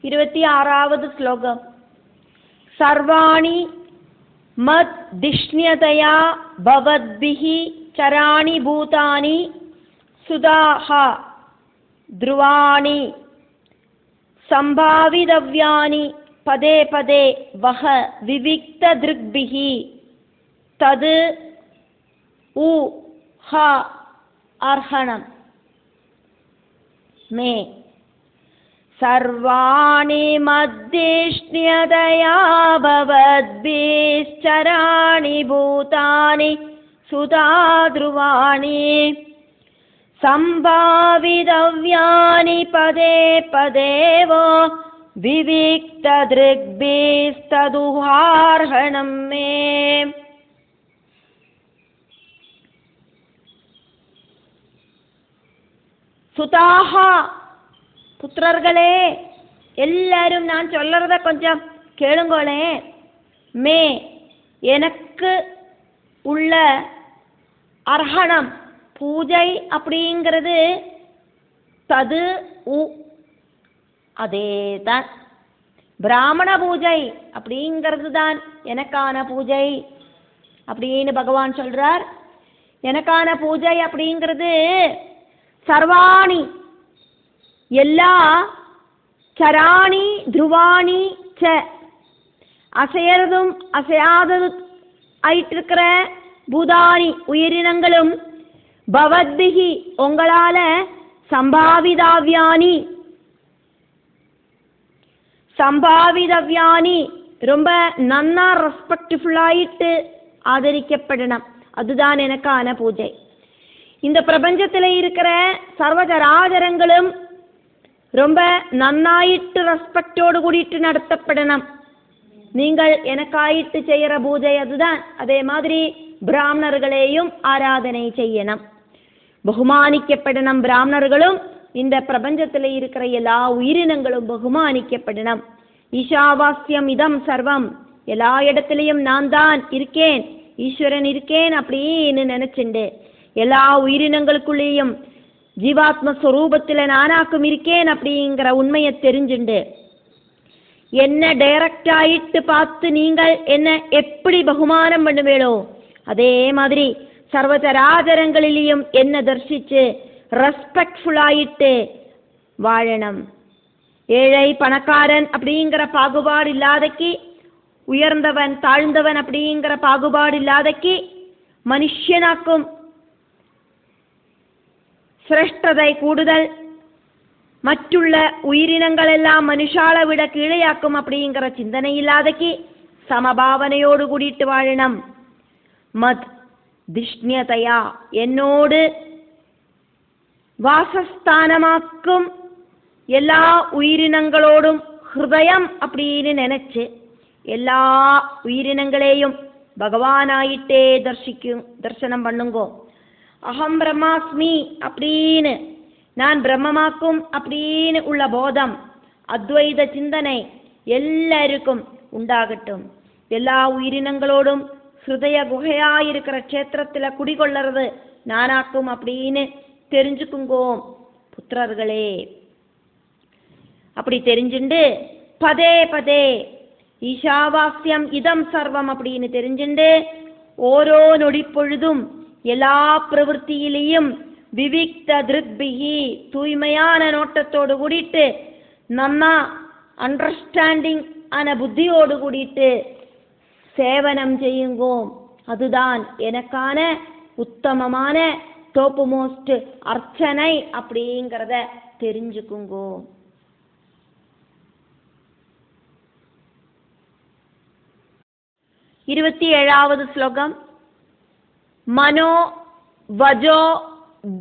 26வது ஸ்லோகம். சர்வாணி மத் திஷ்ணியதயா பவத்பிஹி சராணி பூதானி சுதாஹா த்ருவாணி சம்பாவிதவ்யானி பதே பதே வஹ விவிக்த திருக்பிஹி தது உ ஹ அர்ஹணம் மே. சர்வாணி மத்திஷ்ணியதயா பவத்பிஷ்சராணி பூதானி சுதாத்ருவாணி சம்பாவிதவ்யானி பதே பதேவோ விவிக்தத்ருக்பிஸ்ததுஹார்ஹணம் மே. சுதாஹா புத்திரர்களே, எல்லாரும் நான் சொல்றத கொஞ்சம் கேளுங்களே. மே எனக்கு உள்ள அர்ஹணம் பூஜை அப்படிங்கிறது தது உ அதேதான். பிராமண பூஜை அப்படிங்கிறது தான் எனக்கான பூஜை அப்படின்னு பகவான் சொல்றார். எனக்கான பூஜை அப்படிங்கிறது சர்வாணி எல்லா சராணி துருவாணி ச அசையறதும் அசையாததும் ஆயிட்டிருக்கிற பூதானி உயிரினங்களும் பவத்பிஹி உங்களால சம்பாவிதாவ்யானி சம்பாவிதவ்யானி ரொம்ப நன்னா ரெஸ்பெக்ட்ஃபுல்லாயிட்டு ஆதரிக்கப்படணும். அதுதான் எனக்கான பூஜை. இந்த பிரபஞ்சத்தில் இருக்கிற சர்வஜராஜரங்களும் ரொம்ப நன்னாயிட்டு ரெஸ்பெக்டோடு கூடிட்டு நடத்தப்படணும். நீங்கள் எனக்காயிட்டு செய்கிற பூஜை அதுதான். அதே மாதிரி பிராமணர்களையும் ஆராதனை செய்யணும், பகுமானிக்கப்படணும். பிராமணர்களும் இந்த பிரபஞ்சத்தில் இருக்கிற எல்லா உயிரினங்களும் பகுமானிக்கப்படணும். ஈஷாவாஸ்யம் இதம் சர்வம், எல்லா இடத்துலையும் நான் தான் இருக்கேன், ஈஸ்வரன் இருக்கேன் அப்படின்னு நினைச்சுண்டு எல்லா உயிரினங்களுக்குள்ளேயும் ஜீவாத்ம ஸ்வரூபத்தில் நானாக்கும் இருக்கேன் அப்படிங்கிற உண்மையை தெரிஞ்சுண்டு என்ன டைரக்ட் ஆயிட்டு பார்த்து நீங்கள் என்ன எப்படி பகுமானம் பண்ணுவேளோ அதே மாதிரி சர்வச்சராச்சரங்களிலையும் என்ன தரிசிச்சு ரெஸ்பெக்ட்ஃபுல்லாயிட்டு வாழணும். ஏழை பணக்காரன் அப்படிங்கிற பாகுபாடு இல்லாதக்கி, உயர்ந்தவன் தாழ்ந்தவன் அப்படிங்கிற பாகுபாடு இல்லாதக்கி, மனுஷனாக்கும் சிரேஷ்டதை கூடுதல், மற்றுள்ள உயிரினங்கள் எல்லாம் மனுஷால விட கீழையாக்கும் அப்படிங்கிற சிந்தனை இல்லாதக்கி சமபாவனையோடு கூடிட்டு வாழணும். மத் திஷ்ணியதையா என்னோடு வாசஸ்தானமாக்கும் எல்லா உயிரினங்களோடும் ஹிருதயம் அப்படின்னு நினைச்சு எல்லா உயிரினங்களையும் பகவானாயிட்டே தரிசனம் பண்ணுங்கோ. அகம் பிரம்மாஸ்மி அப்படின்னு நான் பிரம்மமாக்கும் அப்படின்னு உள்ள போதம், அத்வைத சிந்தனை எல்லாருக்கும் உண்டாகட்டும். எல்லா உயிரினங்களோடும் ஹிருதய குகையாயிருக்கிற க்ஷேத்திரத்தில் குடிகொள்ளறது நானாக்கும் அப்படின்னு தெரிஞ்சுக்குங்கோ புத்திரர்களே. அப்படி தெரிஞ்சுண்டு பதே பதே ஈஷாவாஸ்யம் இதம் சர்வம் அப்படின்னு தெரிஞ்சுண்டு ஓரோ நொடி பொழுதும் எல்லா பிரவൃத்தியிலையும் விவிக்த திருக்பிஹி தூய்மையான நோட்டத்தோடு கூடிட்டு நன்னா அண்டர்ஸ்டாண்டிங் ஆன புத்தியோடு கூடிட்டு சேவனம் செய்யுங்கோ. அதுதான் எனக்கான உத்தமமான டாப் மோஸ்ட் அர்ச்சனை அப்படிங்கிறத தெரிஞ்சுக்குங்கோ. இருபத்தி ஏழாவது ஸ்லோகம். மனோ வஜோ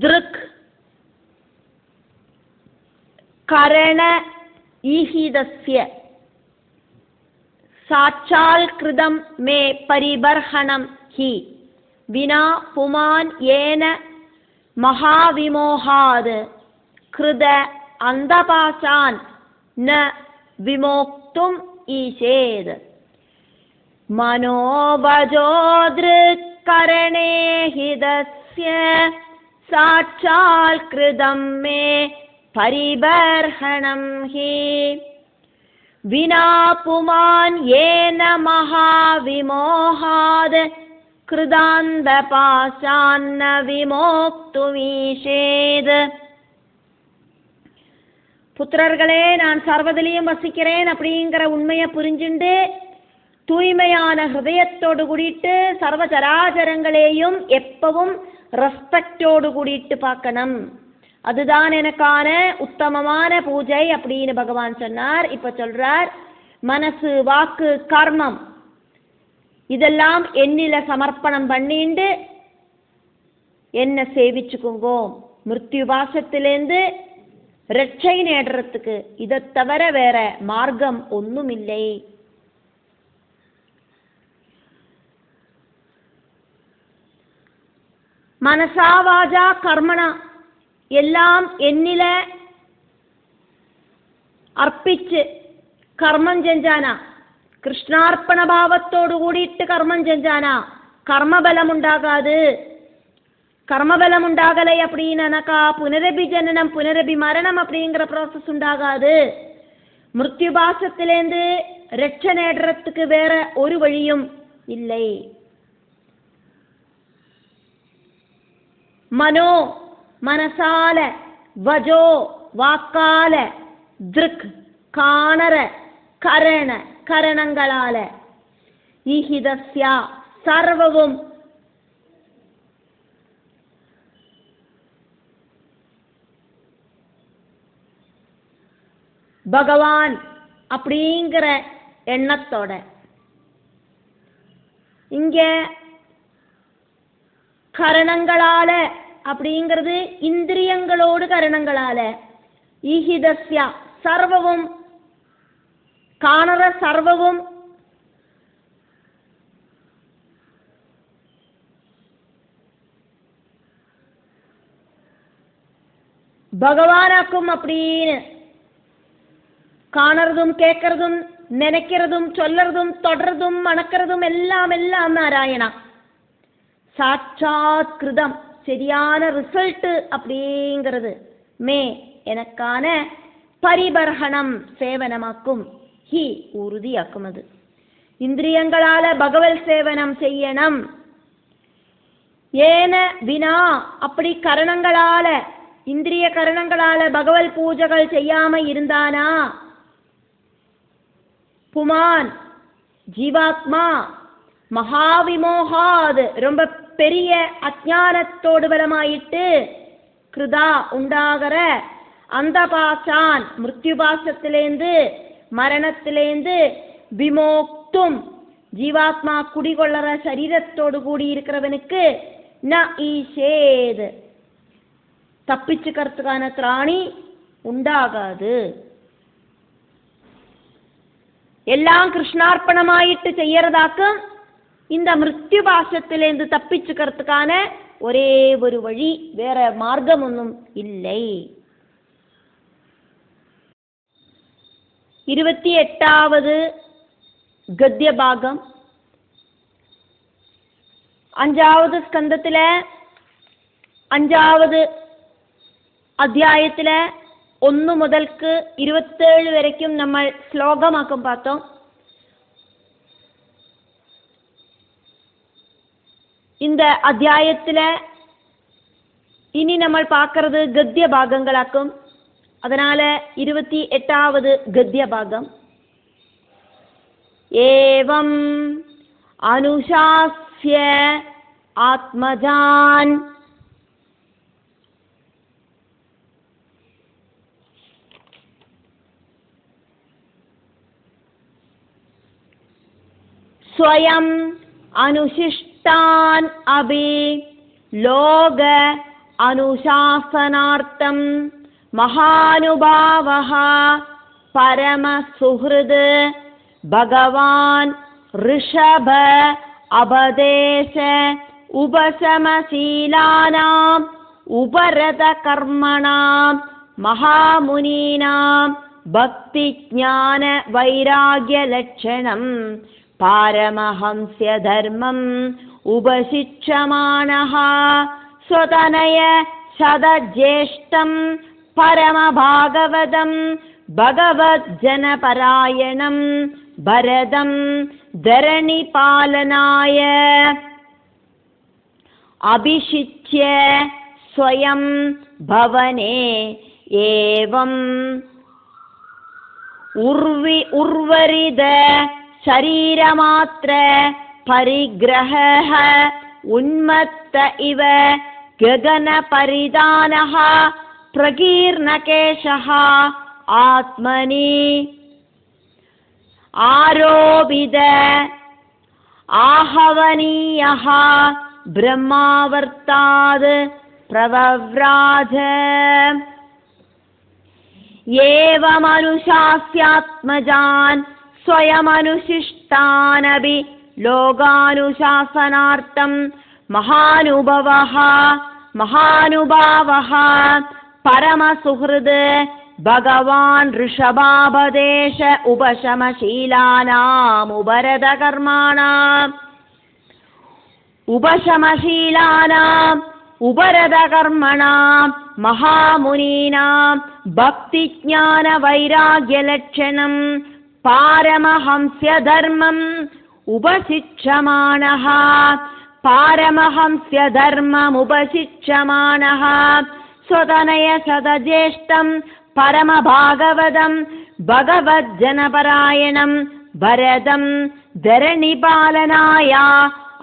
திருக் கரண ஈஹிதஸ்ய சாட்சால் கிருதம் மே பரிபர்ஹணம் ஹி வினா புமான் ஏன மகாவிமோகாத் கிருத அந்தபாசான் ந விமோக்தும் ஈசேத். மனோவஜோத்ருக் கரணே ஹிதஸ்ய சாட்சால் கிருதம் மே பரிபர்ஹணம் ஹி വിനാ പുമാൻ യേന മഹാവിമോഹാത് கிருதாந்தபாசான்ன விமோக்துமீஷேத். புத்திரர்களே, நான் சர்வதிலையும் வசிக்கிறேன் அப்படிங்கிற உண்மையை புரிஞ்சுண்டு தூய்மையான ஹிருதயத்தோடு கூடிட்டு சர்வ சராச்சரங்களையும் எப்பவும் ரெஸ்பெக்டோடு கூடிட்டு பார்க்கணும். அதுதான் எனக்கான உத்தமமான பூஜை அப்படின்னு பகவான் சொன்னார். இப்ப சொல்றார், மனசு வாக்கு கர்மம் இதெல்லாம் என்னில சமர்ப்பணம் பண்ணிண்டு என்ன சேவிச்சுக்குங்கோ. மிருத்யு பாசத்திலேருந்து ரட்சை நேடுறதுக்கு இதை தவிர வேற மார்க்கம் ஒண்ணுமில்லை. மனசா வாஜா கர்மணா எல்லாம் என்னில അർപ്പിച്ച് കർമ്മം ചെഞ്ചാനാ, കൃഷ്ണാർപ്പണ ഭാവത്തോടു കൂടിയിട്ട് കർമ്മം ചെഞ്ചാനാ കർമ്മബലമുണ്ടാകാത്. கர்மபலம் உண்டாகலை அப்படின்னாக்கா புனரபி ஜனனம் புனரபி மரணம் அப்படிங்கிற ப்ராசஸ் உண்டாகாது. மிருத்யுபாசத்திலேருந்து ரட்ச நேடுறதுக்கு வேற ஒரு வழியும் இல்லை. மனோ மனசால, வஜோ வாக்கால, திருக் காணர, கரண கரணங்களால, ஈஹிதஸ்யா சர்வவும் பகவான் அப்படிங்கிற எண்ணத்தோட. இங்க கரணங்களால அப்படிங்கிறது இந்திரியங்களோடு கரணங்களால, ஈஹிதஸ்யா சர்வவும் காணற சர்வவும் பகவானாக்கும் அப்படின்னு കാണുന്നതും കേட்கறதும் நினைக்கிறதும் சொல்லறதும் தொடர்றதும் மணக்கிறதும் எல்லாம் எல்லாம் நாராயணா. சாட்சாத் கிருதம் சரியான ரிசல்ட் அப்படிங்கிறது மே எனக்கான பரிபர்ஹணம் சேவனமாக்கும், ஹி உறுதியாக்கும். அது இந்திரியங்களால பகவத் சேவனம் செய்யணும். ஏன வினா அப்படி கரணங்களால இந்திரிய கரணங்களால பகவத் பூஜைகள் செய்யாம இருந்தானா புமான் ஜீவாத்மா மகாவிமோகாது ரொம்ப பெரிய அஜானத்தோடு பலமாயிட்டு கிருதா உண்டாகிற அந்த பாசான் மிருத்யுபாசத்திலேந்து மரணத்திலேந்து விமோக்தும் ஜீவாத்மா குடிகொள்ளற சரீரத்தோடு கூடி இருக்கிறவனுக்கு ந ஈஷேத் தப்பிச்சுக்கிறதுக்கான திராணி உண்டாகாது. எல்லாம் கிருஷ்ணார்ப்பணமாயிட்டு செய்யறதாக்கும் இந்த மிருத்யுபாசத்திலேருந்து தப்பிச்சுக்கிறதுக்கான ஒரே ஒரு வழி, வேற மார்க்கம் ஒன்றும் இல்லை. 28வது கத்திய பாகம் 5வது ஸ்கந்தத்துல 5வது அத்தியாயத்துல 1 മുതൽക്ക് 27 വരയ്ക്കും നമ്മൾ ശ്ലോകമാക്കും பார்த்தோம். இந்த அத்தியாயத்துல இனி நம்ம பார்க்கிறது கத்திய பாகங்களாக்கும். அதனால 28வது கத்திய பாகம். ஏவம் அனுசாஸ்ய ஆத்மஜான் स्वयं अनुशिष्टान अभि लोग अनुशासनार्थं महानुभावः परम सुहृद भगवान ऋषभ अवदेश उपशमशीलानां उपरत कर्मणां महामुनीनां भक्ति ज्ञान वैराग्य लक्षणं पारमहंस्य धर्मम् उपशिक्षमाणः स्वतनय शतज्येष्ठं परमभागवतं பகவத் ஜனபராயணம் பரதம் தரணிபாலனாய அபிஷிச்ய ஸ்வயம் பவனே ஏவம் உர்வரித சரீரமாத்ர பரிக்ரஹः உன்மத்த இவ ககன பரிதானः பிரகீர்ணகேஷः ஆத்மனி ஆரோபித ஆஹவனீயः பிரம்மாவர்த்தாத் பிரவவ்ராஜ ஏவமனுசாஸ்யாத்மஜான் ஸ்வயமனுசிஷ்டானபி லோகானுசாசனார்த்தம் மகானுபவः மகானுபாவः பரமசுஹ்ருத் பகவான் ரிஷபாபதேஷ உபசமசீலானாம் உபரதகர்மணாம் மகாமுனீனாம் பக்திஜ்ஞான வைராக்யலட்சணம் பாரமஹம்ஸ்ய தர்மம் உபசிட்சமானः பாரமஹம்ஸ்ய தர்மம் உபசிட்சமானः ஸ்வதனய சதஜேஷ்டம் பரமபாகவதம் பகவத்ஜனபராயணம் பரதம் தரணிபாலனாய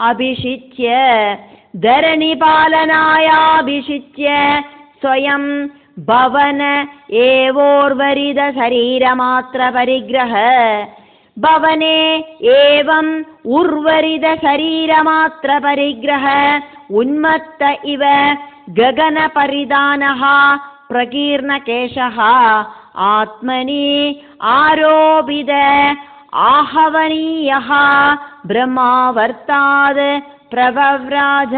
அபிஷிச்ய தரணிபாலனாயாபிஷிச்ய ஸ்வயம் பவன ஏவோர்வரித சரீரமாத்ர பரிக்ரஹ பவனே ஏவம் உர்வரித சரீரமாத்ர பரிக்ரஹ உன்மத்த இவ ககன பரிதானः பிரகீர்ணகேஷः ஆத்மனி ஆரோபித ஆஹவனீயः பிரம்மாவர்த்தாத் பிரவவ்ராஜ.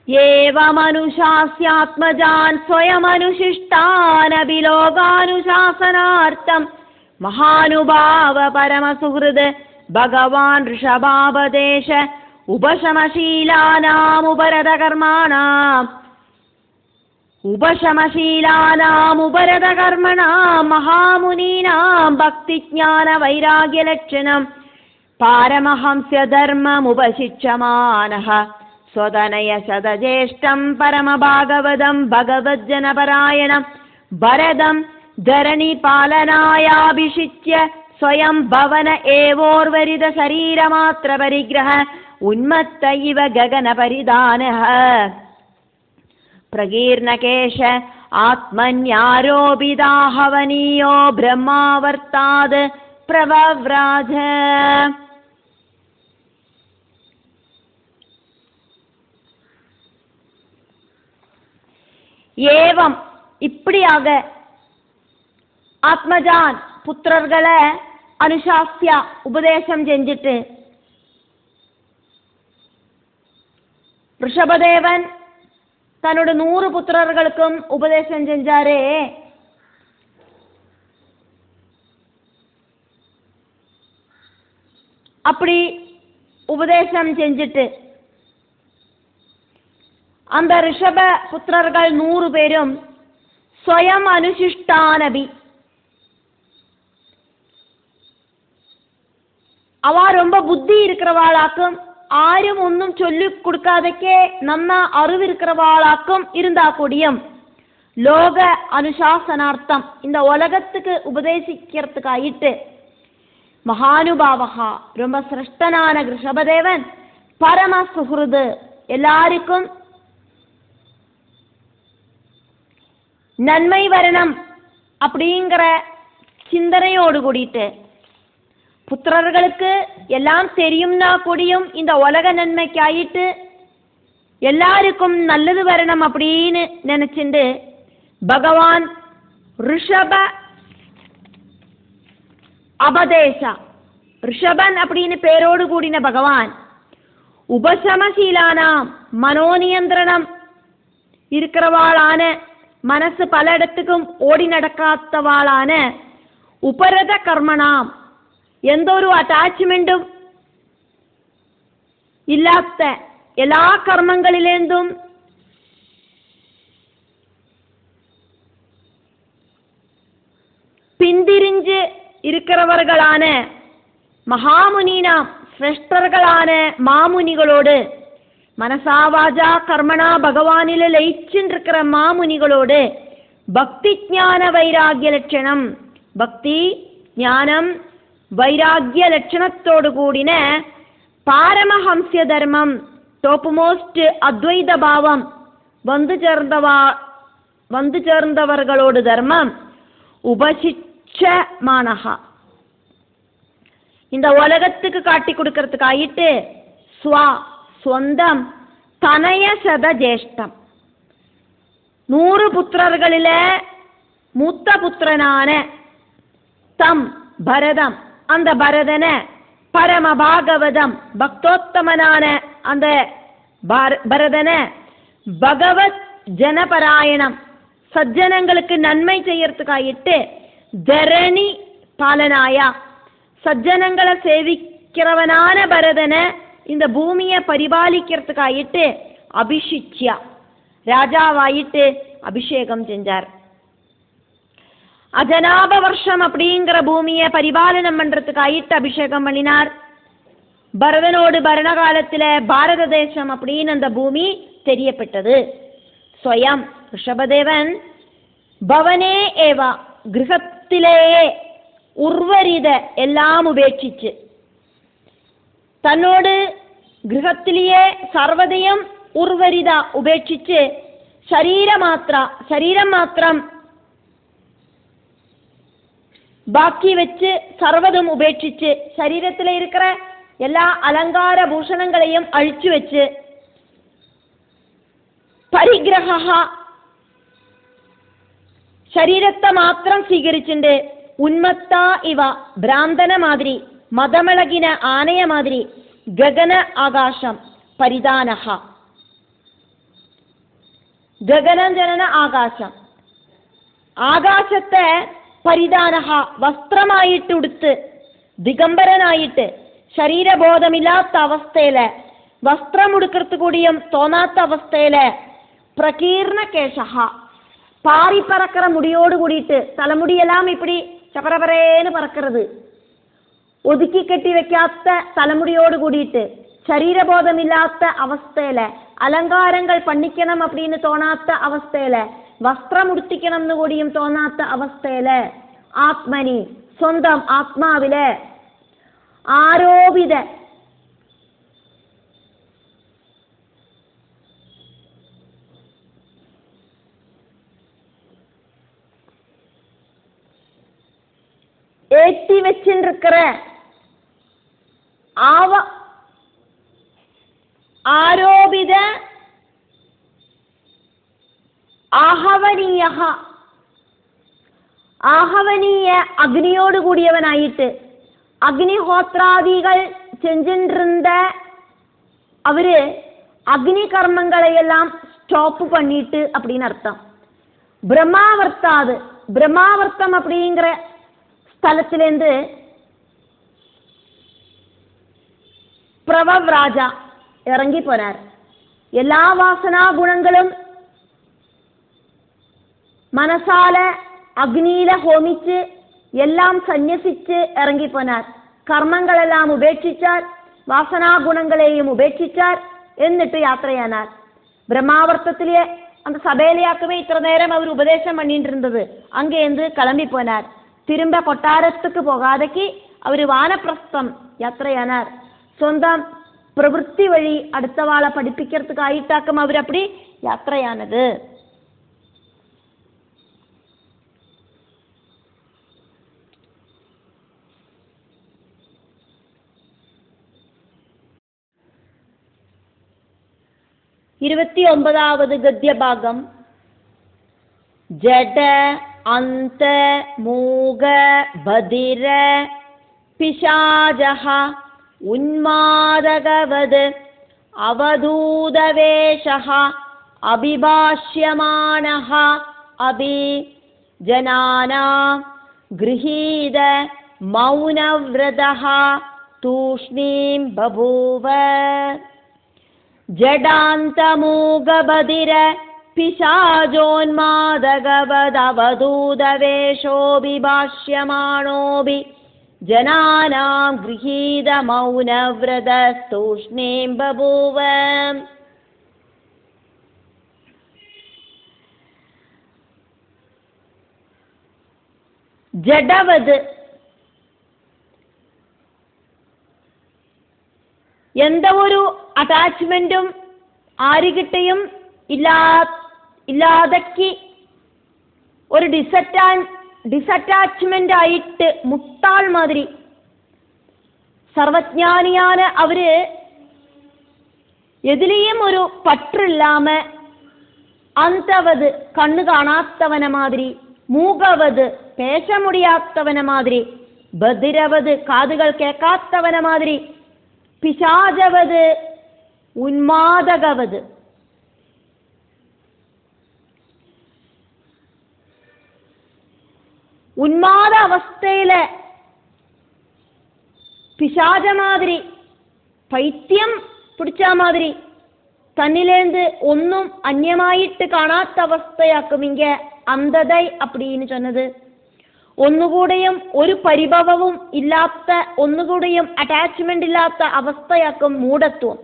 ஏவமனுசாஸ்யாத்மஜான் ஸ்வயமனுசிஷ்டானபி லோகானுசாசனார்த்தம் மகானுபாவ பரமசுஹ்ருத் பகவான் ரிஷபாபதேஷ உபசமசீலானாம் உபரதகர்மணாம் மகாமுனீனாம் பக்திஜ்ஞான வைராக்யலட்சணம் பாரமஹம்ஸ்ய தர்மம் உபசிட்சமானः ஸ்வதனய சதஜேஷ்டம் பரமபாகவதம் பகவத்ஜனபராயணம் பரதம் தரணிபாலனாயாபிஷிச்ய ஸ்வயம் பவன ஏவோர்வரித சரீரமாத்ர பரிக்ரஹ உன்மத்த இவ ககன பரிதானः பிரகீர்ணகேஷ ஆத்மன்யாரோபிதாஹவனீயோ பிரம்மாவர்த்தாத் பிரவவ்ராஜ. ஏவம் இப்படியாக ஆத்மஜான் புத்திரர்களை அனுசாஸ்யா உபதேசம் செஞ்சுட்டு ரிஷபதேவன் தன்னோட 100 புத்திரர்களுக்கும் உபதேசம் செஞ்சாரே, அப்படி உபதேசம் செஞ்சுட்டு அந்த ரிஷப புத்திரர்கள் 100 பேரும் ஸ்வயம் அனுசிஷ்டானபி, அவ ரொம்ப புத்தி இருக்கிறவாளாக்கும் ആരും ഒന്നും ചൊല്ലിക്കൊടുക്കാതൊക്കെ നന്നാ അറിവിരിக்கிறவாளாக்கும் இருந்தா கூடியும் லோக அனுசாசனார்த்தம் இந்த உலகத்துக்கு உபதேசிக்கிறதுக்காயிட்டு மகானுபாவகா ரொம்ப சிரஷ்டனான ரிஷபதேவன் பரம சுஹ்ருது எல்லாருக்கும் நன்மை வரணும் அப்படிங்கிற சிந்தனையோடு கூடிட்டு புத்திரர்களுக்கு எல்லாம் தெரியும்னா கூடியும் இந்த உலக நன்மைக்காயிட்டு எல்லாருக்கும் நல்லது வரணும் அப்படின்னு நினைச்சுண்டு பகவான் ரிஷப அபதேசா, ரிஷபன் அப்படின்னு பேரோடு கூடின பகவான் உபசமசீலானாம் மனோநியந்திரணம் இருக்கிறவாளான, மனசு பல இடத்துக்கும் ஓடி நடக்காதவாளான, உபரத கர்மணாம் எந்த ஒரு அட்டாச்மெண்ட்டும் இல்லாத எல்லா கர்மங்களிலேந்தும் பிந்திரிஞ்சு இருக்கிறவர்களான மகாமுனினாம் சிரேஷ்டர்களான மாமுனிகளோடு, மனசாவாஜா கர்மனா பகவானில லயிச்சுருக்கிற மாமுனிகளோடு பக்தி ஞான வைராகிய லட்சணம், பக்தி ஞானம் வைராகிய லட்சணத்தோடு கூடின பாரமஹம்சிய தர்மம், டாப் மோஸ்ட் அத்வைத பாவம் வந்து சேர்ந்தவர்களோடு தர்மம் உபசிச்சமானஹா, இந்த உலகத்துக்கு காட்டி கொடுக்கறதுக்காயிட்டு சொந்தம் தனய சத ஜேஷ்டம், 100 புத்திரர்களில மூத்த புத்திரனான தம் பரதம், அந்த பரதன பரம பாகவதம் பக்தோத்தமனான அந்த பரதன பகவத் ஜனபராயணம் சஜ்ஜனங்களுக்கு நன்மை செய்யறதுக்காயிட்டு தரணி பாலனாயா, சஜ்ஜனங்களை சேவிக்கிறவனான பரதன இந்த பூமியை பரிபாலிக்கிறதுக்காயிட்டு அபிஷிச்சியா ராஜாவாயிட்டு அபிஷேகம் செஞ்சார். அஜனாப வருஷம் அப்படிங்கிற பூமியை பரிபாலனம் பண்றதுக்காயிட்டு அபிஷேகம் பண்ணினார். பரதனோடு பரண காலத்தில் பாரத தேசம் அப்படின்னு அந்த பூமி தெரியப்பட்டது. ஸ்வயம் ரிஷபதேவன் பவனே ஏவா, கிரகத்திலேயே உர்வரித எல்லாம் உபேட்சிச்சு, தன்னோடு கிரகத்திலேயே சர்வதையும் உர்வரிதா உபேட்சிச்சு சரீரம் மாத்திரம் பாக்கி வச்சு சர்வதும் உபேட்சிச்சு, சரீரத்தில் இருக்கிற எல்லா அலங்கார பூஷணங்களையும் அழிச்சு வச்சு பரிகிரகா ശരീരത്തെ മാത്രം സ്വീകരിച്ചിട്ട് ഉന്മത്ത ഇവ ഭ്രാന്തന മാതിരി മതമിളകിന ആനയ മാതിരി ഗഗന ആകാശം പരിധാനഹ, ഗഗനം ജനന ആകാശം, ആകാശത്തെ പരിധാനഹ വസ്ത്രമായിട്ട് ഉടുത്ത് ദിഗംബരനായിട്ട് ശരീരബോധമില്ലാത്ത അവസ്ഥയില് വസ്ത്രം ഉടുക്കത്ത് കൂടിയും തോന്നാത്ത അവസ്ഥയില് പ്രകീർണ കേശഹ പാറി പറக்கிற മുടിയോട് കൂടിയിട്ട് തലമുടിയെല്ലാം ഇപ്പിടി ചപരപരേന്ന് പറക്കുന്നത്, ഒതുക്കി കെട്ടി വെക്കാത്ത തലമുടിയോട് കൂടിയിട്ട് ശരീരബോധമില്ലാത്ത അവസ്ഥയില് അലങ്കാരങ്ങൾ പണിക്കണം அப்படின்னு തോന്നാത്ത അവസ്ഥയില് വസ്ത്രം ഉടുത്തിക്കണം എന്ന് കൂടിയും തോന്നാത്ത അവസ്ഥയില് ആത്മനി സ്വന്തം ആത്മാവില് ആരോപിത ஏற்றி வச்சிருக்கிற ആരോപിത ആഹവനീയ അഗ്നിയോട് കൂടിയവനായിട്ട് അഗ്നിഹോത്രാദികൾ செஞ்சிருந்த அவரு அக்னி கர்மங்களையெல்லாம் ஸ்டாப் பண்ணிட்டு அப்படின்னு அர்த்தம். பிரம்மாவர்த்தம் அப்படிங்கிற ஸ்தலத்திலேருந்து பிரவவ் ராஜா இறங்கி போனார். எல்லா வாசனா குணங்களும் മനസാല അഗ്നിയില ഹോമിച്ച് എല്ലാം സന്യസിച്ച് ഇറങ്ങിപ്പോനാർ. കർമ്മങ്ങളെല്ലാം ഉപേക്ഷിച്ചാൽ, വാസനാഗുണങ്ങളെയും ഉപേക്ഷിച്ചാൽ, എന്നിട്ട് യാത്രയാനാർ. ബ്രഹ്മാവർത്തത്തിലെ அந்த சபையிலேயாக்குமே இத்தனை நேரம் அவர் உபதேசம் பண்ணிட்டு இருந்தது. அங்கேருந்து கிளம்பி போனார். திரும்ப கொட்டாரத்துக்கு போகாதக்கு அவர் வானப்பிரஸ்தம் யாத்திரையானார். சொந்தம் பிரவൃத்தி வழி அடுத்தவாளை படிப்பிக்கிறதுக்காயிட்டாக்கும் அவர் அப்படி யாத்திரையானது. இருபத்தி 9வது கத்திய பாகம். ஜட அந்த மூக பதிர பிசாஜஹ உன்மாதகவத் அவதூதவேஷஹ அபிபாஷ்யமானஹ அபி ஜனானாம் கிரஹீத மௌனவ்ரதஹ தூஷ்ணீம் பபூவ. ജഡാന്തമൂഗബധിര പിശാചോന്മാദഗവദവധൂതവേഷോഭിഭാഷ്യമാണോഭി ജനാനാം ഗൃഹീത മൗനവ്രതസ്തൂഷ്ണീം ബഭൂവ. ജഡവത് എந்த ഒരു അറ്റാച്ച്മെന്റും ആരുകിട്ടെയും ഇല്ലാതക്ക് ഒരു ഡിസറ്റാച്ച്മെന്റ് ആയിട്ട് മുട്ടാൾ മാതിരി സർവജ്ഞാനിയാണ് അവര്. എതിലെയും ഒരു പற்றில்லாம അന്തവത് കണ്ണു കാണാത്തവന മാതിരി, മൂകവത് പേശ മുടിയാത്തവന മാതിരി, ബധിരവത് കാതുകൾ കേൾക്കാത്തവന മാതിരി, പിശാചവത് ഉന്മാദകവത് ഉന്മാദ അവസ്ഥയിലെ പിശാച മാതിരി, പൈത്യം പിടിച്ച മാതിരി തന്നിലേന്ത് ഒന്നും അന്യമായിട്ട് കാണാത്ത അവസ്ഥയാക്കും ഇങ്ങ അന്ധതൈ അപ്പടിന്ന് ചൊന്നത്. ഒന്നുകൂടെയും ഒരു പരിഭവവും ഇല്ലാത്ത, ഒന്നുകൂടെയും അറ്റാച്ച്മെന്റ് ഇല്ലാത്ത അവസ്ഥയാക്കും മൂഢത്വം.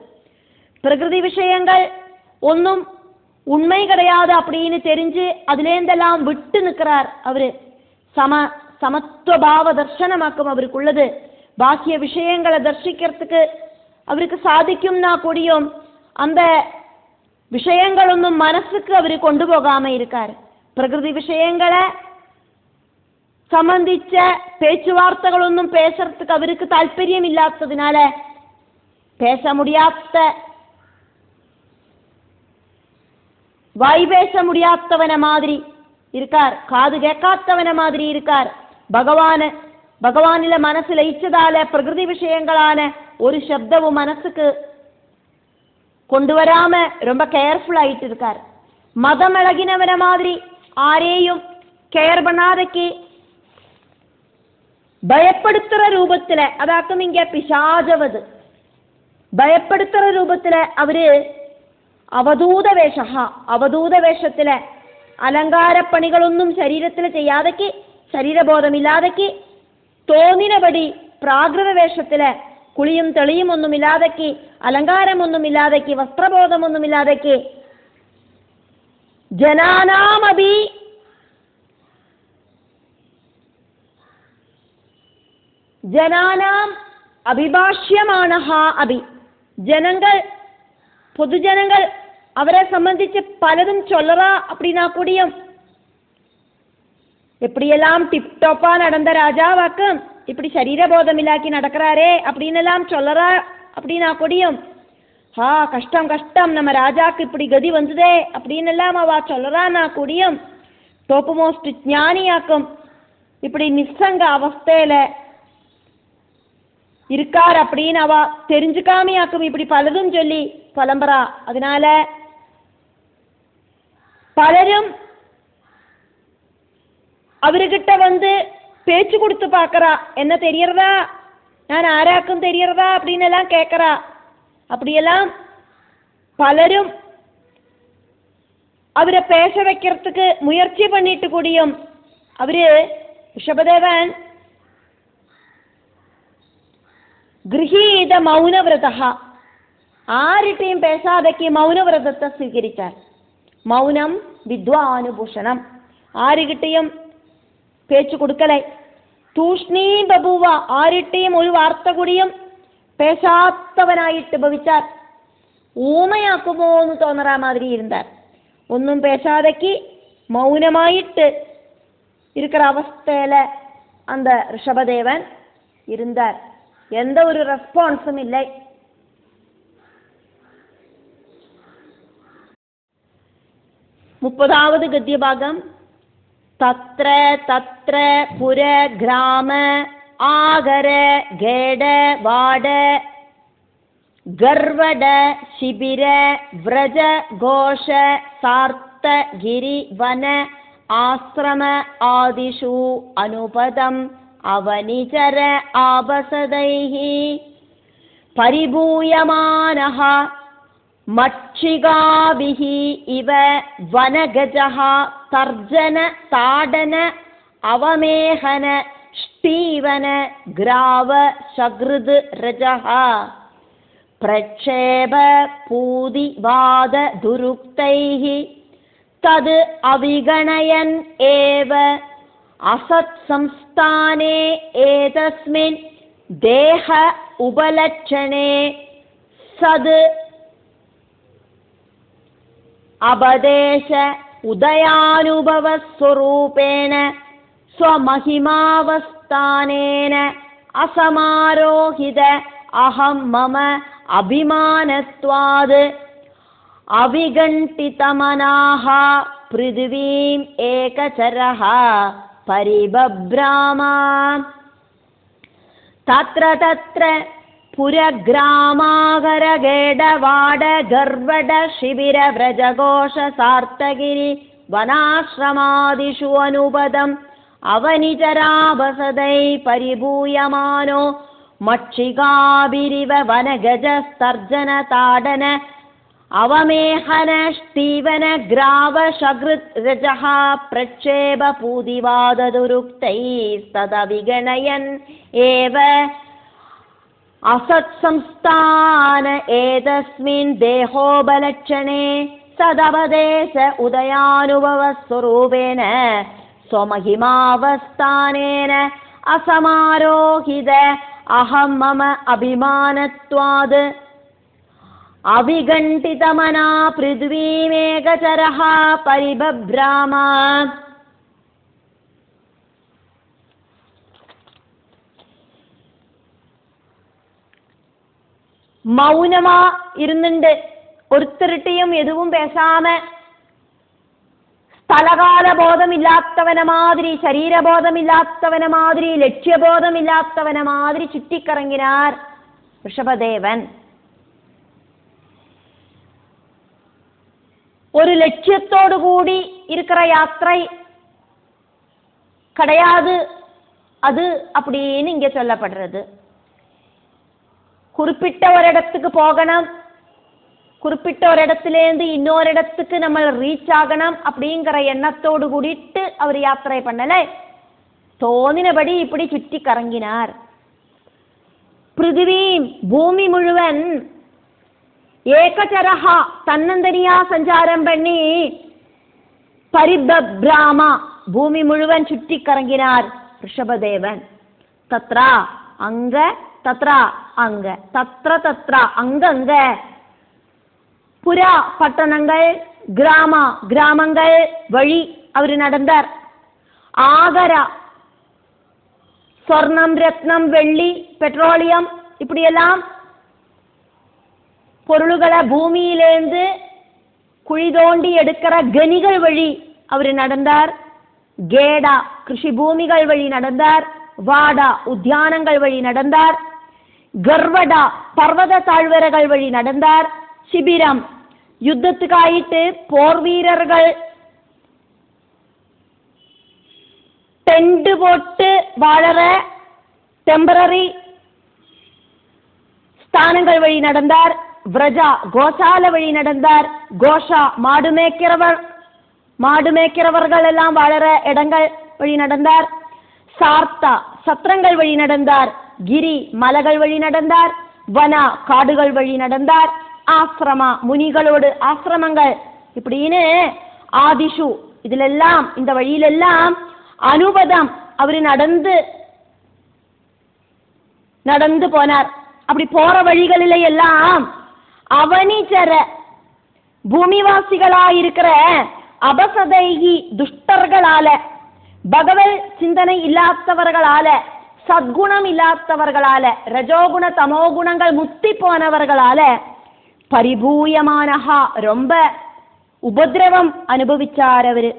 പ്രകൃതി விஷயங்கள் ഒന്നും ഉണ്மை கிடையாது அப்படின்னு தெரிஞ்சு അതിലേന്തെല്ലാം വിട്ടു നിൽக்கிறார் அவரு. സമത്വഭാവ ദർശനമാക്കും അവർക്കുള്ളത്. ബാഹ്യ விஷயங்களை ദർശിக்கிறதுக்கு அவருக்கு சாதிக்கும்னா கூடியும் அந்த விஷயங்களൊന്നും മനസ്സുக்கு അവർ കൊണ്ടുപോകാമ இருக்கார். പ്രകൃതി விஷயங்களை സംബന്ധിച്ച പേച്ചുവാർത്തകളൊന്നും പേശறதுக்கு അവർക്ക് താല്പര്യമില്ലാത്തതിനാല பேச முடியாத, வாய் பேச முடியாதவன மாதிரி இருக்கார், காது கேட்காதவன மாதிரி இருக்கார். ഭഗവാനിലെ മനസ്സ് ലയിച്ചതാല പ്രകൃതി വിഷയങ്ങളാன ഒരു ശബ്ദവും മനസ്സുക്ക് കൊണ്ടുവരാമ ரொம்ப കെയർഫുൾ ആയിട്ട് இருக்கார். മതം ഇളകിനവന மாதிரி ആരെയും കെയർ பண்ணாதக்கு ഭയപ്പെടുത്തുற രൂപത്തിലെ അതാക്കും ഇങ്ങ പിശാചവത്. ഭയപ്പെടുത്തുற രൂപത്തിലെ അവര് അവധൂത വേഷത്തിലെ അലങ്കാരപ്പണികളൊന്നും ശരീരത്തിൽ ചെയ്യാതക്ക്, ശരീരബോധമില്ലാതക്ക്, തോന്നിനപടി പ്രാകൃത വേഷത്തിലെ കുളിയും തെളിയും ഒന്നുമില്ലാതക്ക്, അലങ്കാരമൊന്നുമില്ലാതക്ക്, വസ്ത്രബോധമൊന്നുമില്ലാതക്ക് ജനാനാം അഭിഭാഷ്യമാണഹ അഭി. പൊതുജനങ്ങൾ അവരെ സംബന്ധിച്ച് പലതും ചൊല്ലറ அப்படின்னா கூடியும் எப்படியெல்லாம் டிப்டாப்பா நடந்த ராஜாவாக்கும் இப்படி சரீரபோதமில்லாக்கி நடக்கிறாரே அப்படின்னெல்லாம் சொல்லறா அப்படின்னா கூடியும் கஷ்டம் நம்ம ராஜாக்கு இப்படி கதி வந்ததே அப்படின்னெல்லாம் அவ சொல்லறான்னா கூடியும் டோப்பு மோஸ்ட் ஞானியாக்கும் இப்படி நிசங்க அவஸ்தையில இருக்கார் அப்படின்னு அவ தெரிஞ்சுக்காமையாக்கும் இப்படி பலதும் சொல்லி புலம்புறா. அதனால பலரும் அவர்கிட்ட வந்து பேச்சு கொடுத்து பார்க்கறா. என்ன தெரியறதா, நான் ஆராக்கும் தெரியறதா அப்படின்னு எல்லாம் கேட்கறா. அப்படியெல்லாம் பலரும் அவரை பேச வைக்கிறதுக்கு முயற்சி பண்ணிட்டு கூடியும் அவரு ഋഷഭദേവൻ ഗൃഹീത മൗനവ്രത, ആരിട്ടെയും പേശാതയ്ക്ക് മൗനവ്രതത്തെ സ്വീകരിച്ചാൽ. മൗനം വിദ്വാനുഭൂഷണം, ആരുകിട്ടെയും പേച്ചു കൊടുക്കലേ. തൂഷ്ണീ ബഭൂവ, ആരിട്ടെയും ഒരു വാർത്ത കൂടിയും പേശാത്തവനായിട്ട് ഭവിച്ചാൽ. ഊമയാക്കുമോ എന്ന് തോന്നറാ മാതിരി ഇരുന്നാൽ. ഒന്നും പേശാതയ്ക്ക് മൗനമായിട്ട് இருக்கிற அவஸ்தையில அந்த ഋഷഭദേവൻ இருந்தார். எந்த ஒரு ரெஸ்பான்ஸும் இல்லை. മുപ്പതാவது ഗദ്യഭാഗം. തത്ര തത്ര പുര ഗ്രാമ ആഗര ഗേഡ വാഡ ഗർവഡ ശിബിര വ്രജ ഘോഷ സാർത്ത ഗിരി വന ആശ്രമ ആദിഷു അനുപദം അവനിചര ആപസദൈഹി പരിഭൂയമാനഃ மட்சிகாபிஹி இவ வனகஜஹ தர்ஜன தாடன அவமேஹன ஸ்டீவன கிராவ சக்ருத் ரஜஹ பிரக்ஷேப பூதிவாத துருக்தைஹி தத் அவிகணயன் ஏவ அசத் சம்ஸ்தானே ஏதஸ்மின் தேஹ உபலட்சணே சத் அபதேச உதயானுபவஸ்வரூபேண ஸ்வமஹிமாவஸ்தானேன அசமாரோஹித அஹம் மம அபிமானத்வாத் அவிகண்டிதமனாஹ பிருத்வீம் ஏகசரஹ பரிபப்ராமா தத்ர தத்ர புரக்ராமாகரகேடவாட கர்வட சிபிர விரஜகோஷ சார்த்தகிரி வனாஸ்ரமாதிஷு அனுபதம் அவனிச்சராபசதை பரிபூயமானோ மட்சிகாபிரிவ வனகஜஸ்தர்ஜன தாடன அவமேஹன ஸ்தீவன கிராவ சக்ருத் ரஜஹ பிரக்ஷேப பூதிவாததுருக்தைஸ்ததவிகணயன் ஏவ அசத் சம்ஸ்தான ஏதஸ்மின் தேஹோபலட்சணே சதபதேச உதயானுபவஸ்வரூபேண ஸ்வமஹிமாவஸ்தானேன அசமாரோஹித அஹம் மம அபிமானத்வாத் அவிகண்டிதமனா பிருத்வீமேகசரஹ பரிபப்ராமா. மௌனமா இருந்துண்டு ஒருத்தருட்டையும் எதுவும் பேசாம ஸ்தலகால போதம் இல்லாதவன மாதிரி, சரீரபோதம் இல்லாதவன மாதிரி, லட்சியபோதம் இல்லாதவன மாதிரி சுற்றிக்கறங்கினார் ரிஷபதேவன். ஒரு லட்சியத்தோடு கூடி இருக்கிற யாத்திரை கிடையாது அது அப்படின்னு இங்க சொல்லப்படுறது. குறிப்பிட்ட ஒரு இடத்துக்கு போகணும், குறிப்பிட்ட ஒரு இடத்துலேருந்து இன்னொரு இடத்துக்கு நம்ம ரீச் ஆகணும் அப்படிங்கிற எண்ணத்தோடு கூடிட்டு அவர் யாத்திரை பண்ணல, தோணினபடி இப்படி சுற்றி கறங்கினார். பிருத்திவி பூமி முழுவன் ஏகச்சரஹா தன்னந்தனியா சஞ்சாரம் பண்ணி பரிபப்ராமா பூமி முழுவன் சுற்றி கறங்கினார் ரிஷபதேவன். தத்ரா அங்க, தத்ரா அங்க, தத்ர தத்ரா அங்கங்க, புரா பட்டணங்கள், கிராமங்கள் வழி அவர் நடந்தார். ஆகரா சொர்ணம், ரத்னம், வெள்ளி, பெட்ரோலியம் இப்படியெல்லாம் பொருள்களை பூமியிலேருந்து குழி தோண்டி எடுக்கிற கனிகள் வழி அவர் நடந்தார். கேடா கிருஷி பூமிகள் வழி நடந்தார். வாடா உத்தியானங்கள் வழி நடந்தார். கர்வடா பர்வத தாழ்வரைகள் வழி நடந்தார். சிபிரம் யுத்தத்துக்காயிட்டு போர் வீரர்கள் டென்ட் போட்டு வாழற டெம்பரரி ஸ்தானங்கள் வழி நடந்தார். விரஜா கோசால வழி நடந்தார். கோஷா மாடு மேய்க்கிறவர்கள் எல்லாம் வாழற இடங்கள் வழி நடந்தார். சார்த்தா சத்திரங்கள் வழி நடந்தார். கிரி மலைகள் வழி நடந்தார். வனா காடுகள் வழி நடந்தார். ஆசிரமா முனிகளோடு ஆசிரமங்கள் இப்படின்னு ஆதிஷு இதிலெல்லாம் இந்த வழியிலெல்லாம் அனுபதம் அவரு நடந்து போனார். அப்படி போற வழிகளில எல்லாம் அவனிச்சர பூமிவாசிகளாயிருக்கிற அபசதைகி துஷ்டர்களால, பகவத் சிந்தனை இல்லாதவர்களால, சத்குணம் இல்லாதவர்களால, ரஜோகுண தமோகுணங்கள் முத்தி போனவர்களால பரிபூயமானஹா ரொம்ப உபதிரவம் அனுபவிச்சார் அவரு.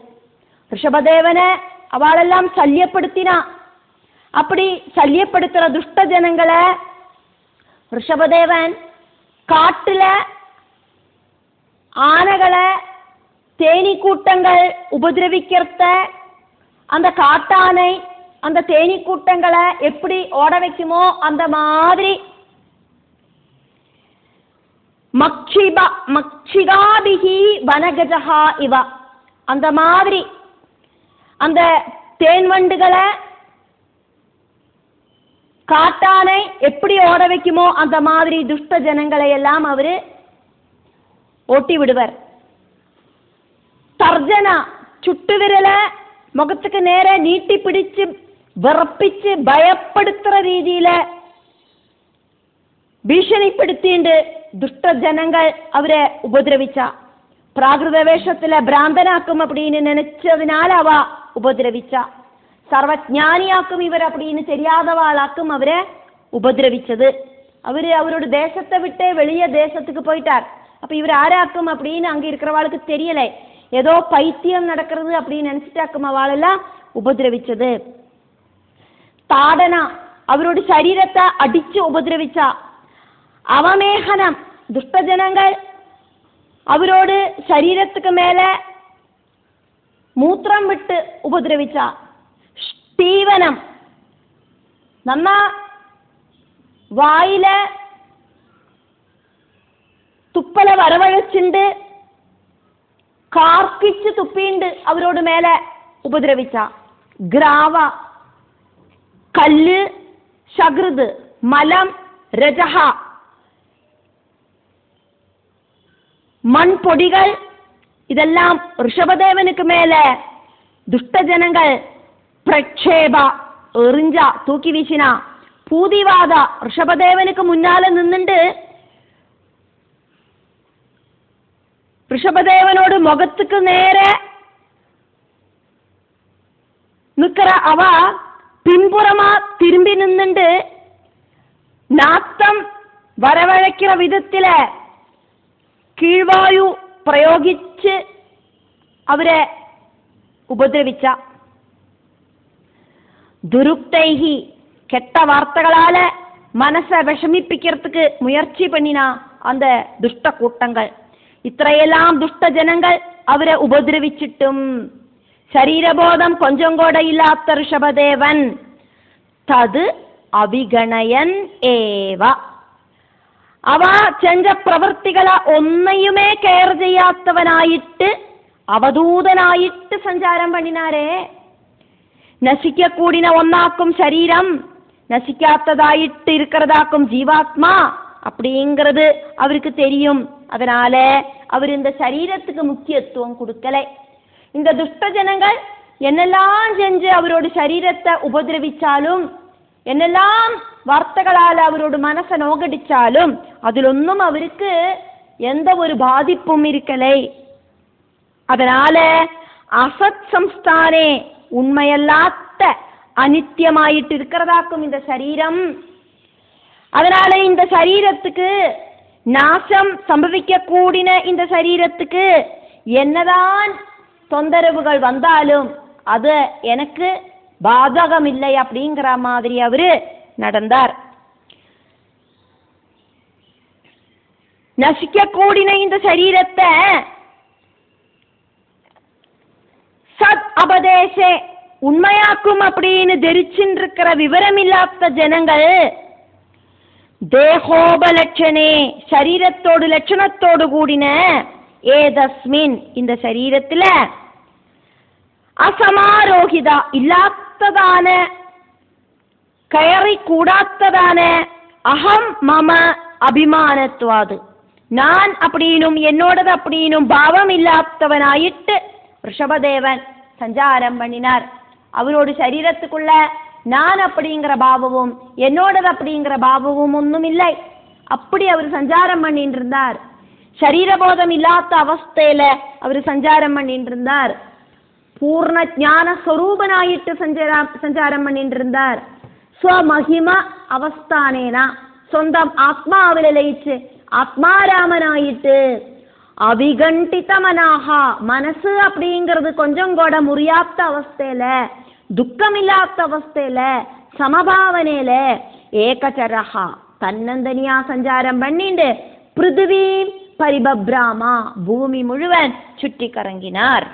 ரிஷபதேவனை அவளெல்லாம் சல்யப்படுத்தினா. அப்படி சல்யப்படுத்துற துஷ்ட ஜனங்களை ரிஷபதேவன் காட்டுல ஆனைகளை தேனி கூட்டங்கள் உபதிரவிக்கிறத, அந்த காட்டானை அந்த தேனி கூட்டங்களை எப்படி ஓட வைக்குமோ அந்த மாதிரி மக்ஷிகாபிகி வனகஜஹா இவ. அந்த மாதிரி அந்த தேன் வண்டுகளை காட்டானை எப்படி ஓட வைக்குமோ அந்த மாதிரி துஷ்ட ஜனங்களை எல்லாம் அவரு ஓட்டி விடுவர். தர்ஜனா, சுட்டு விரல முகத்துக்கு நேர நீட்டி பிடிச்சு விറപ്പിച്ച് ഭയപ്പെടുത്തുന്ന രീതിയിൽ ഭീഷണിപ്പെടുത്തിയിട്ട് ദുഷ്ടജനങ്ങൾ അവരെ ഉപദ്രവിച്ച. പ്രാകൃത വേഷത്തിലെ ഭ്രാന്തനാക്കും அப்படின்னு நினைச்சതിനാൽ അവ ഉപദ്രവിച്ച. സർവജ്ഞാനിയാക്കും ഇവർ அப்படின்னு தெரியாதவாளாக்கும் അവരെ ഉപദ്രവിച്ചത്. அவரோட தேசத்தை விட்டு வெளியே தேசத்துக்கு போயிட்டார். அப்ப இவர் ஆராக்கும் அப்படின்னு அங்க இருக்கிறவாளுக்கு தெரியலை. ஏதோ பைத்தியம் நடக்கிறது அப்படின்னு நினைச்சிட்டாக்கும் அவளெல்லாம் ഉപദ്രവിച്ചത്. താടന, അവരുടെ ശരീരത്തെ അടിച്ച് ഉപദ്രവിച്ച. അവമേഹനം, ദുഷ്ടജനങ്ങൾ അവരോട് ശരീരத்துக்கு മേലെ മൂത്രം വിട്ട് ഉപദ്രവിച്ച. സ്തീവനം, നമ്മ വായിലെ തുപ്പല വരവഴച്ചുണ്ട് കാർക്കിച്ച് തുപ്പിണ്ട് അവരോട് മേലെ ഉപദ്രവിച്ച. ഗ്രാവ, കല്ല്, ശകൃത്, മലം, രജഹ, മൺപൊടികൾ, ഇതെല്ലാം ഋഷഭദേവനുക്ക് മേലെ ദുഷ്ടജനങ്ങൾ പ്രക്ഷേപ, എറിഞ്ച, തൂക്കി വീശിന. പൂതിവാദ, ഋഷഭദേവനുക്ക് മുന്നാലെ നിന്നുണ്ട് ഋഷഭദേവനോട് മുഖത്തുക്ക് നേരെ നിക്കറ അവ പിൻപുറമാ തിരുമ്പി നിന്നുണ്ട് നാത്തം വരവഴയ്ക്കുന്ന വിധത്തില് കീഴ്വായു പ്രയോഗിച്ച് അവരെ ഉപദ്രവിച്ച. ദുരുക്തൈഹി, കെട്ട വാർത്തകളാല് മനസ്സെ വിഷമിപ്പിக்கிறதுக்கு முயற்சி பண்ணின அந்த துஷ்ட கூட்டங்கள். ഇത്രയെല്ലാം ദുഷ്ടജനങ്ങൾ അവരെ ഉപദ്രവിച്ചിട്ടും ശരീരബോധം കൊഞ്ചം കൂടെ ഇല്ലാത്ത ഋഷഭദേവൻ തത് അവിഗണയൻ ഏവ, അവ ചെഞ്ച പ്രവൃത്തികളെ ഒന്നയുമേ കെയർ ചെയ്യാത്തവനായിട്ട് അവധൂതനായിട്ട് സഞ്ചാരം പണിനാരേ. നശിക്കൂടിന ഒന്നാക്കും ശരീരം, നശിക്കാത്തതായിട്ട് இருக்கிறதாக்கும் ஜீவாத்மா அப்படிங்கிறது அவருக்கு தெரியும். அதனால அவர் இந்த சரீரத்துக்கு முக்கியத்துவம் கொடுக்கலை. இந்த துஷ்டஜனங்கள் என்னெல்லாம் செஞ்சு அவரோட சரீரத்தை உபதிரவிச்சாலும் என்னெல்லாம் வார்த்தைகளால் அவரோட மனசை நோகடிச்சாலும் அதிலொன்னும் அவருக்கு எந்த ஒரு பாதிப்பும் இருக்கலை. அதனால அசத் சம்ஸ்தானே, உண்மையல்லாத்த அனித்தியமாயிட்டு இருக்கிறதாக்கும் இந்த சரீரம். அதனால இந்த சரீரத்துக்கு நாசம் சம்பவிக்க கூடின இந்த சரீரத்துக்கு என்னதான் தொந்தரவுகள் வந்தாலும் அது எனக்கு பாதகம் இல்லை அப்படிங்கிற மாதிரி அவரு நடந்தார். நசிக்க கூடின இந்த சரீரத்தை சத் அபதேசே உண்மையாக்கும் அப்படின்னு தெரிச்சுட்டு இருக்கிற விவரமில்லாத ஜனங்கள் தேகோபலட்சணே, சரீரத்தோடு லட்சணத்தோடு கூடின ஏதஸ்மின் இந்த சரீரத்துல அசமாரோகிதா இல்லாத்ததான கயറി கூடாத்ததான அகம் மம அபிமானத்வாது, நான் அப்படின்னும் என்னோடது அப்படின்னும் பாவம் இல்லாதவனாயிட்டு ரிஷபதேவன் சஞ்சாரம் பண்ணினார். அவரோட சரீரத்துக்குள்ள நான் அப்படிங்கிற பாவமும் என்னோடது அப்படிங்கிற பாவமும் ஒன்றும் இல்லை. அப்படி அவர் சஞ்சாரம் பண்ணிட்டு இருந்தார். சரீரபோதம் இல்லாத அவஸ்தையில அவர் சஞ்சாரம் பண்ணிட்டு இருந்தார். பூர்ண ஞான ஸ்வரூபனாயிட்டு சஞ்சாரம் பண்ணிட்டு இருந்தார். ஸ்வமகிம அவஸ்தானேனா, சொந்தம் ஆத்மாவில லயிச்சு ஆத்மாராமனாயிட்டு அவிகண்டிதமனாக, மனசு அப்படிங்கிறது கொஞ்சம் கூட முறியாத்த அவஸ்தையில, துக்கமில்லாத அவஸ்தையில, சமபாவனையில ஏகச்சரஹா தன்னந்தனியா சஞ்சாரம் பண்ணிண்டு பிருத்திவி பரிபப்ராமா பூமி முழுவன் சுற்றி கறங்கினார்.